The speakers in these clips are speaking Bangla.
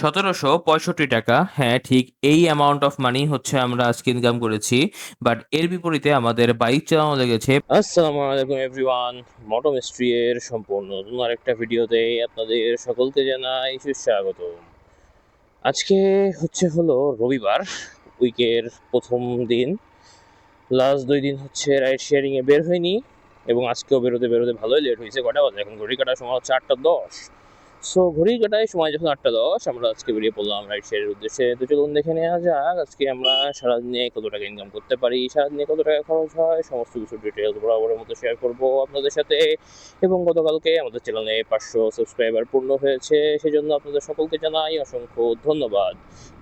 1765 টাকা। হ্যাঁ, ঠিক এই অ্যামাউন্ট অফ মানি হচ্ছে আমরা আজকে ইনকাম করেছি। বাট এর বিপরীতে আমাদের বাইক চালানো লেগেছে। আসসালামু আলাইকুম এভরিওয়ান, মোটো মিস্ট্রি এর সম্পূর্ণ নতুন আরেকটা ভিডিওতে আপনাদের সকলকে জানাই সুস্বাগত। আজকে হলো রবিবার, উইকের প্রথম দিন। লাস্ট 2 দিন হচ্ছে রাইড শেয়ারিং এ বের হয়নি, এবং আজকেও বেরোতে বেরোতে ভালোই লেট হয়েছে। কটা বাজে এখন? ঘড়ি কাটার সময় হচ্ছে 8টা 10। সো ঘড়ির কাটায় সময় যখন 8টা 10, আমরা আজকে বেরিয়ে পড়লাম রাইড শেয়ারের উদ্দেশ্যে। তো চলুন দেখে নেওয়া যাক আজকে আমরা সারাদিনে কত টাকা ইনকাম করতে পারি, সারাদিনে কত টাকা খরচ হয়, সমস্ত কিছু ডিটেলস বরাবরের মতো শেয়ার করবো আপনাদের সাথে। এবং গতকালকে আমাদের চ্যানেলে 500 সাবস্ক্রাইবার পূর্ণ হয়েছে, সেজন্য আপনাদের সকলকে জানাই অসংখ্য ধন্যবাদ।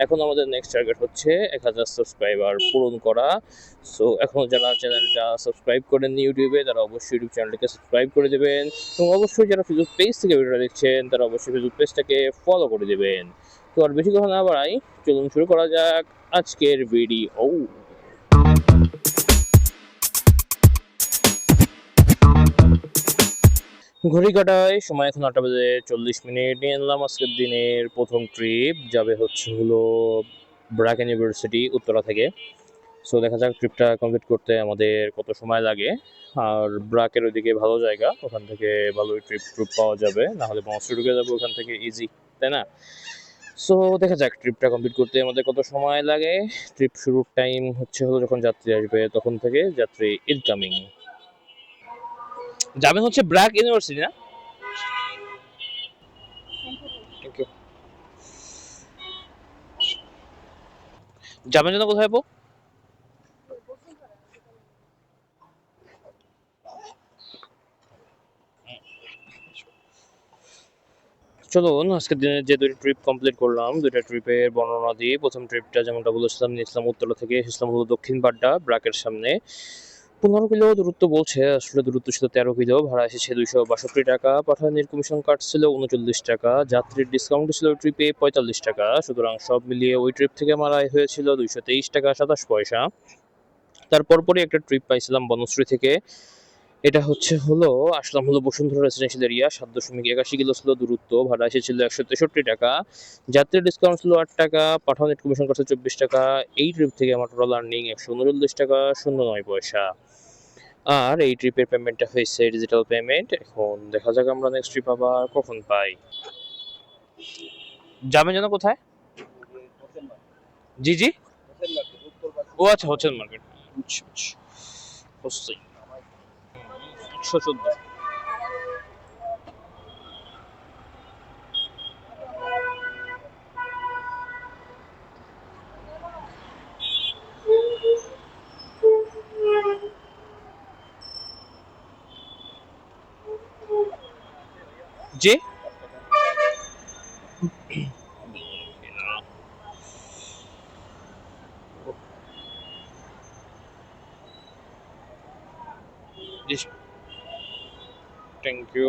এখন আমাদের নেক্সট টার্গেট হচ্ছে 1000 সাবস্ক্রাইবার পূরণ করা। সো এখনও যারা চ্যানেলটা সাবস্ক্রাইব করেননি ইউটিউবে, তারা অবশ্যই ইউটিউব চ্যানেলটাকে সাবস্ক্রাইব করে দেবেন, এবং অবশ্যই যারা ফেসবুক পেজ থেকে ভিডিওটা দেখছেন তারা অবশ্যই ফেসবুক পেজটাকে ফলো করে দেবেন। তো আর বেশি কথা না বাড়াই, চলুন শুরু করা যাক আজকের ভিডিও। ঘড়ি কাটায় সময় এখন 8:40 নিয়ে নিলাম। আজকের দিনের প্রথম ট্রিপ যাবে ব্র্যাক ইউনিভার্সিটি উত্তরা থেকে। সো দেখা যাক ট্রিপটা কমপ্লিট করতে আমাদের কত সময় লাগে। আর ব্রাকের ওইদিকে ভালো জায়গা, ওখান থেকে ভালোই ট্রিপ পাওয়া যাবে, না হলে বংশে ঢুকে যাবে ওখান থেকে ইজি, তাই না? সো দেখা যাক ট্রিপটা কমপ্লিট করতে আমাদের কত সময় লাগে। ট্রিপ শুরুর টাইম যখন যাত্রী আসবে তখন থেকে যাত্রী ইনকামিং। যাবেন ব্র্যাক ইউনিভার্সিটি, না? Thank you. যাবেন যেন কোথায় আপু? চলুন আজকের দিনে যে 2টি ট্রিপ কমপ্লিট করলাম, 2টা ট্রিপের বর্ণনা দিই। প্রথম ট্রিপটা যেমনটা বলেছিলাম, নিয়েছিলাম উত্তরা থেকে, এসেছিলাম দক্ষিণ বাড্ডা ব্রাকের সামনে। 15 কিলো দূরত্ব বলছে, আসলে দূরত্ব ছিল 13 কিলো। ভাড়া এসেছে 262 টাকা। পাঠানের কমিশন কাটছিল 39 টাকা। যাত্রীর ডিসকাউন্ট ছিল ট্রিপে 45 টাকা। সুতরাং সব মিলিয়ে ওই ট্রিপ থেকে আমার আয় হয়েছিল 223 টাকা 27 পয়সা। তারপর পরই একটা ট্রিপ পাইছিলাম বনশ্রী থেকে। এটা আসলাম বসুন্ধরা রেসিডেন্সিয়াল এরিয়া। 7.81 কিলো ছিল দূরত্ব। ভাড়া এসেছিল 163 টাকা। যাত্রীর ডিসকাউন্ট ছিল 8 টাকা। পাঠাও নেট কমিশন করছে 24 টাকা। এই ট্রিপ থেকে আমার টোটাল আর্নিং 139 টাকা 09 পয়সা। আর এই ট্রিপের পেমেন্টটা হয়েছে ডিজিটাল পেমেন্ট। এখন দেখা যাক আমরা নেক্সট ট্রিপ আবার কখন পাই। যাবেন যেন কোথায়? জি জি। ও আচ্ছা, হোসেন মার্কেট। আচ্ছা আচ্ছা, বুঝছি। 114। জি জি, থ্যাংক ইউ।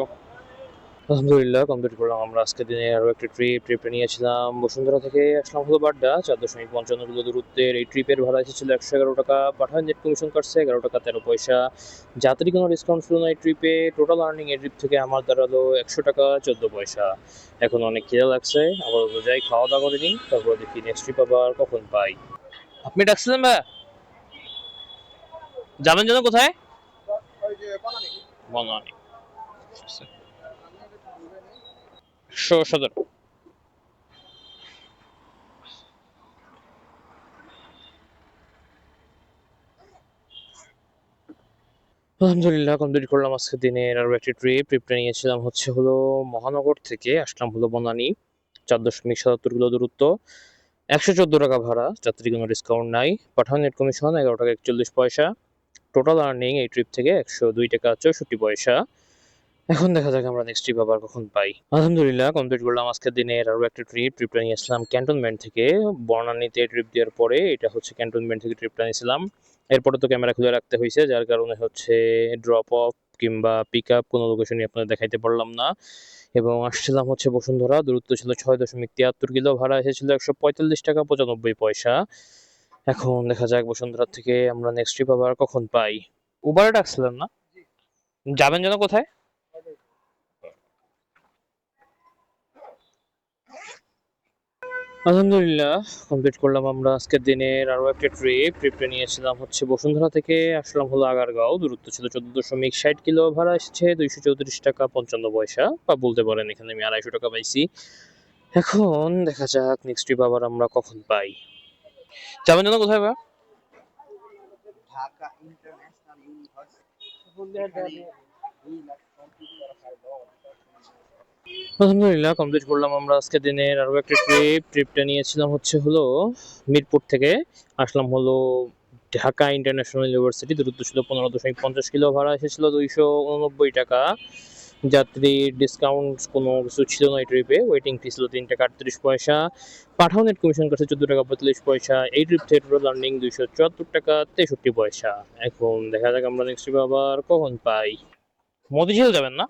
আলহামদুলিল্লাহ কমপ্লিট করলাম আমরা আজকের দিনে আরও একটা ট্রিপে নিয়েছিলাম বসুন্ধরা থেকে, আসলাম বাড্ডা। 4.55 কিলো দূরত্বের এই ট্রিপের ভাড়া এসেছিল 111 টাকা। পাঠান নেট কমিশন কাটছে 11 টাকা 13 পয়সা। যাত্রী কোনো ডিসকাউন্ট ছিল না এই ট্রিপে। টোটাল আর্নিং এই ট্রিপ থেকে আমার দাঁড়ালো 100 টাকা 14 পয়সা। এখন অনেক খিদে লাগছে, আবার যাই খাওয়া দাওয়া করে নিই, তারপর দেখি নেক্সট ট্রিপ আবার কখন পাই। আপনি ডাকছিলেন ভাই? যাবেন যেন কোথায়? বনানী। 117। আলহামদুলিল্লাহ কমপ্লিট করলাম আজকের দিনের আরও একটি ট্রিপটা নিয়েছিলাম মহানগর থেকে, আসলাম বনানী। 4.77 কিলো দূরত্ব, 114 টাকা ভাড়া। যাত্রী কোনো ডিসকাউন্ট নাই। পাঠান নেট কমিশন 11 টাকা 41 পয়সা। টোটাল আর্নিং এই ট্রিপ থেকে 102 টাকা 64 পয়সা। এখন দেখা যাক আমরা নেক্সট ট্রিপ আবার কখন পাই। আলহামদুলিল্লাহ কমপ্লিট করলাম আজকের দিনের আরও একটা ট্রিপটা নিয়েছিলাম ক্যান্টনমেন্ট থেকে। বনানীতে ট্রিপ দেওয়ার পরে এটা ক্যান্টনমেন্ট থেকে ট্রিপটা নিয়েছিলাম। এরপরে তো ক্যামেরা খুলে রাখতে হয়েছে, যার কারণে ড্রপ অফ কিংবা পিক আপ কোনো লোকেশনই আপনাদের দেখাইতে পারলাম না। এবং আসছিলাম বসুন্ধরা। দূরত্ব ছিল 6.73 কিলো। ভাড়া এসেছিল 145 টাকা 95 পয়সা। এখন দেখা যাক বসুন্ধরা থেকে আমরা নেক্সট ট্রিপ আবার কখন পাই। উবারে ডাকছিলেন না? যাবেন যেন কোথায়? আলহামদুলিল্লাহ কমপ্লিট করলাম আমরা আজকের দিনের আরো একটা ট্রিপটা নিয়েছিলাম হচ্ছে বসুন্ধরা থেকে আসলাম হলো আগারগাঁও, দূরত্ব ছিল 14.60 কিলো, ভাড়া এসেছে 234 টাকা 55 পয়সা, বা বলতে পারেন এখানে আমি 250 টাকা পাইছি। এখন দেখা যাক নেক্সট ট্রিপ আবার আমরা কখন পাই। যাবেন যেন কোথায় ভাই? Dhaka international university. আলহামদুলিল্লাহ কমপ্লিট করলাম আমরা আজকের দিনের আরো একটা ট্রিপটা নিয়েছিলাম হচ্ছে হলো মিরপুর থেকে আসলাম হলো ঢাকা ইন্টারন্যাশনাল ইউনিভার্সিটি, দূরত্ব ছিল 15.50 কিলো, ভাড়া এসেছিল 289 টাকা। যাত্রী ডিসকাউন্ট কোনো কিছু ছিল না এই ট্রিপে, ওয়েটিং ফি ছিল 3 টাকা 38 পয়সা, পাঠাও নেট কমিশন কাছে 14 টাকা 45 পয়সা। এই ট্রিপ থেকে টোটাল আর্নিং 274 টাকা 63 পয়সা। এখন দেখা যাক আমরা নেক্সট ট্রিপ আবার কখন পাই। মতিঝিল যাবেন না?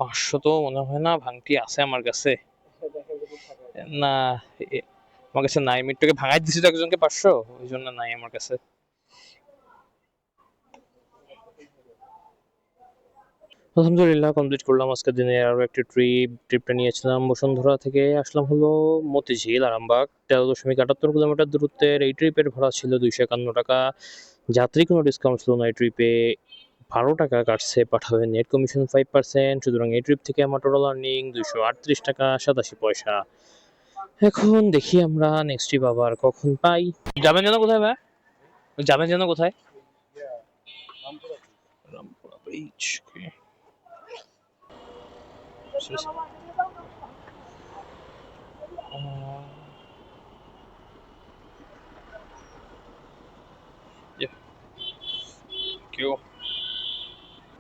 500 তো মনে হয় না ভাঙটি আছে আমার কাছে। না, আমার কাছে নাই, মিট্টুকে ভাঙাই দিছি তো একজনকে 500, ওই জন্য নাই আমার কাছে। আলহামদুলিল্লাহ কমপ্লিট করলাম আজকের দিনে আরো একটা ট্রিপটা নিয়েছিলাম বসুন্ধরা থেকে আসলাম হলো মতিঝিল আরামবাগ, 13.78 কিলোমিটার দূরত্বের এই ট্রিপের ভাড়া ছিল 251 টাকা। যাত্রী কোনো ডিসকাউন্ট ছিল না এই ট্রিপে, 12 টাকা কাটছে পাঠাবে নেট কমিশন 5%, সুতরাং এই ট্রিপ থেকে আমার টোটাল আর্নিং 238 টাকা 87 পয়সা। এখন দেখি আমরা নেক্সট ট্রিপ আবার কখন পাই। যাবেন যেন কোথায় ভাই? যাবেন যেন কোথায়? রামপুরা বিচ।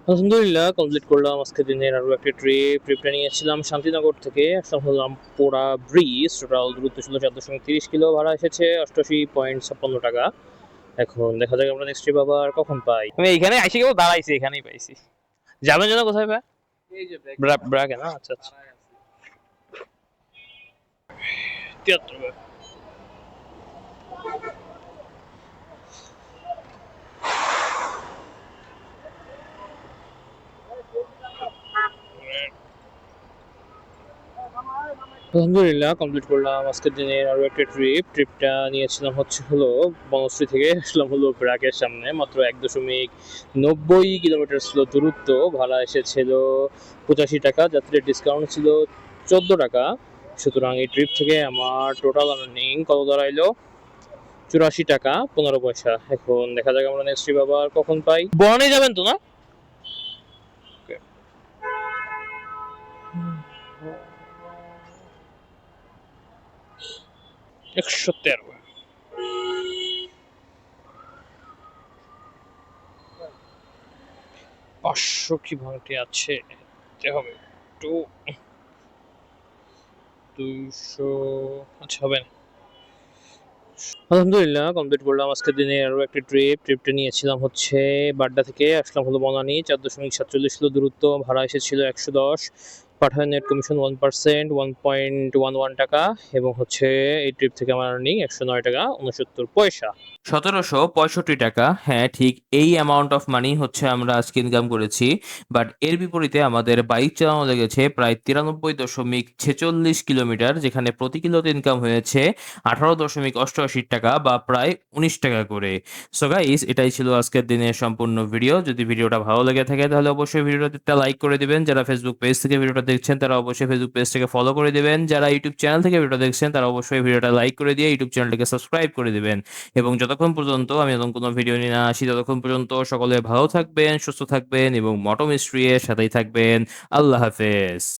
আলহামদুলিল্লাহ কমপ্লিট করলাম আজকে দিনের আরো একটা ট্রিপটা নিয়েছিলাম শান্তিনগর থেকে আসলাম হলো রামপুরা ব্রিজ, টোটাল দূরত্ব ছিল 4.30 কিলো, ভাড়া এসেছে 88.56 টাকা। এখন দেখা যাক আমরা নেক্সট ট্রিপ আবার কখন পাই। আমি এখানে আইসি কেবল দাঁড়াইছি, এখানেই পাইছি। যাবেন যেন কোথায় ভাই? এই যে ব্রাকে না? আচ্ছা আচ্ছা। 73 ভাই। আলহামদুলিল্লাহ কমপ্লিট করলাম আজকের দিনের আরো একটা ট্রিপটা নিয়েছিলাম হচ্ছে হলো বনশ্রী থেকে আসলাম হলো ব্রাকের সামনে, মাত্র 1.90 কিলোমিটার ছিল দূরত্ব, ভাড়া এসেছিল 85 টাকা, যাত্রীর ডিসকাউন্ট ছিল 14 টাকা। সুতরাং এই ট্রিপ থেকে আমার টোটাল আর্নিং কত দাঁড়াইলো? 84 টাকা 15 পয়সা। এখন দেখা যাক আমরা নেক্সট ট্রিপ আবার কখন পাই। বনানী যাবেন তো না? একশো 500 কি ভাঙটি আছে, দেখতে হবে একটু। 200, আচ্ছা হবে না। আলহামদুলিল্লাহ কমপ্লিট করলাম আজকের দিনে আরো একটা ট্রিপটা নিয়েছিলাম হচ্ছে বাড্ডা থেকে আসলাম হলো বনানী, 4.47 কিলো দূরত্ব, ভাড়া এসেছিল 110, পাঠায় নেট কমিশন 1%, 1.11 টাকা, এবং হচ্ছে এই ট্রিপ থেকে আমার আর্নিং 109 টাকা 69 পয়সা। 1765 টাকা, হ্যাঁ ঠিক এই অ্যামাউন্ট অফ মানি হচ্ছে আমরা আজকে ইনকাম করেছি। বাট এর বিপরীতে আমাদের বাইক চালানো লেগেছে প্রায় 93.46 কিলোমিটার, যেখানে প্রতি কিলোতে ইনকাম হয়েছে 18.88 টাকা, বা প্রায় 19 টাকা করে। সো গাইস, এটাই ছিল আজকের দিনের সম্পূর্ণ ভিডিও। যদি ভিডিওটা ভালো লেগে থাকে তাহলে অবশ্যই ভিডিওটাতে একটা লাইক করে দিবেন। যারা ফেসবুক পেজ থেকে ভিডিওটা দেখছেন তারা অবশ্যই ফেসবুক পেজটাকে ফলো করে দিবেন। যারা ইউটিউব চ্যানেল থেকে ভিডিওটা দেখছেন তারা অবশ্যই ভিডিওটা লাইক করে দিয়ে ইউটিউব চ্যানেলটাকে সাবস্ক্রাইব করে দিবেন। এবং যতক্ষণ পর্যন্ত আমি নতুন কোনো ভিডিও নিয়ে না আসি ততক্ষণ পর্যন্ত সকলে ভালো থাকবেন, সুস্থ থাকবেন এবং মোটো মিস্ট্রি এর সাথেই থাকবেন। আল্লাহ হাফেজ।